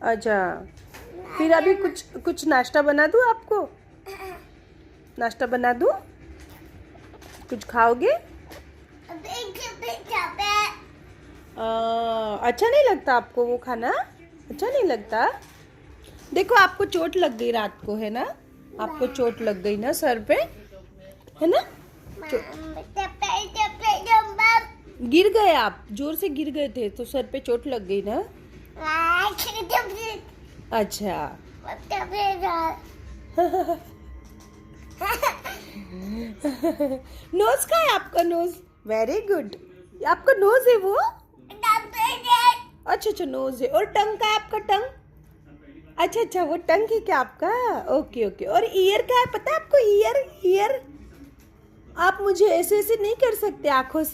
अच्छा, फिर अभी कुछ नाश्ता बना दूँ आपको? नाश्ता बना दूँ? कुछ खाओगे? अच्छा नहीं लगता आपको वो खाना? अच्छा नहीं लगता? देखो आपको चोट लग गई रात को, है ना? आपको चोट लग गई ना सर पे, है ना? गिर गए आप, जोर से गिर गए थे तो सर पे चोट लग गई ना? अच्छा। नोज का है आपका नोज? Very good. आपका नोज है वो? अच्छा अच्छा, नोज है। और टंग का है आपका टंग? अच्छा अच्छा, वो टंग है क्या आपका? Okay okay. और ईयर का है पता है आपको? ईयर ईयर आप मुझे ऐसे ऐसे नहीं कर सकते आंखों से।